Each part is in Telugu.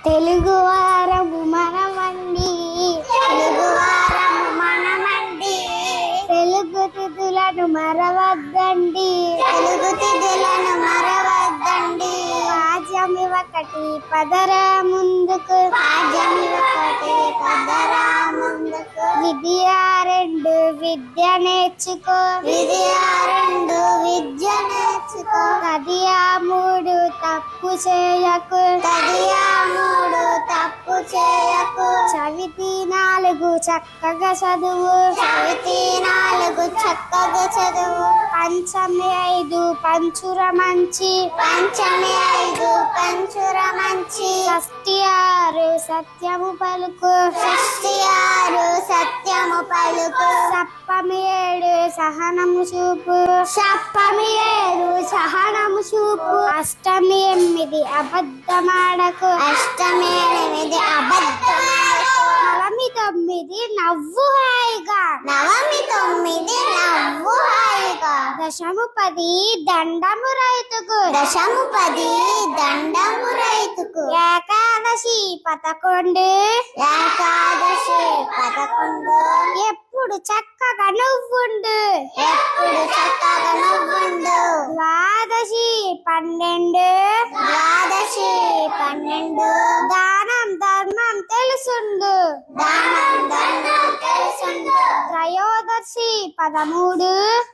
తెలుగు వారము మనమండి, తెలుగు వారము మనమండి, తెలుగు తిథులను మరవద్దండి, తెలుగు తిథులను మరవద్దండి. రాజ్యమి ఒకటి పదరా ముందుకు, రాజ్యమి ఒకటి పదరా ముందుకు. విద్య రెండు విద్య నేర్చుకో, విద్య రెండు విద్య నేర్చుకో. కదియా మూడు తప్పు చేయకు, కదియా మూడు తప్పు చేయకు. చవితి నాలుగు చక్కగా చదువు, చవితి నాలుగు చక్కగా చదువు. పంచమి ఐదు పంచుర మంచి, పంచమి ఐదు పంచుర మంచి. షష్ఠి ఆరు సత్యము పలుకు, షష్ఠి ఆరు సత్యము పలుకు. సప్తమి ఏడు సహనము చూపు, సప్తమి ఏడు సహనము చూపు. అష్టమి ఎనిమిది అబద్ధమాడకు, అష్టమి ఎనిమిది అబద్ధమాడకు. నవమి తొమ్మిది నవ్వు హాయిగా, నవమి తొమ్మిది నవ్వు హాయిగా. దశము పది దండము రైతుకు, దశము పది దండము రైతుకు. ఏకాదశి 11, ఏకాదశి 11. ఎప్పుడు చక్కగా నువ్వుండు, ఎప్పుడు చక్కగా నువ్వుండు. ద్వాదశి 12, ద్వాదశి 12. దానం ధర్మం తెలుసుండు, దానం ధర్మం తెలుసుండు. త్రయోదశి 13,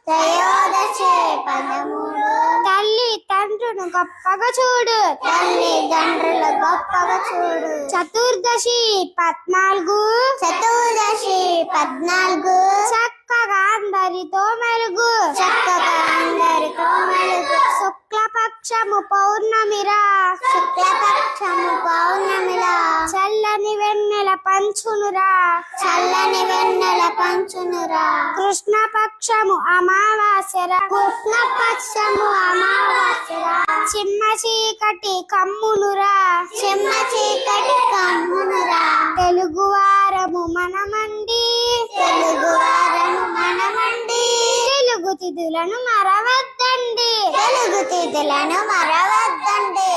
త్రయోదశి 13. తల్లి తండ్రును గొప్పగా చూడు, తల్లి తండ్రులు గొప్పగా చూడు. చతుర్దశి 14, చతుర్దశి 14. చక్కగా అందరితో మెలుగు, చక్కగా అందరితో మెలుగు. శుక్లపక్షము పౌర్ణమిరా, శుక్లపక్షము పౌర్ణమిరా. చల్లని వెన్నెల పంచునురా, చల్లని వెన్నెల పంచునురా. కృష్ణపక్షము అమావాస్యరా, కృష్ణపక్షము అమావాస్యరా. చిమ్మ చీకటి కమ్మునురా, చిమ్మ చీకటి కమ్మునురా. తెలుగు వారము మనమండి, తెలుగు వారము మనమండి. తెలుగు తిథులను మరవద్దండి, తెలుగు తిథులను మరవద్దండి.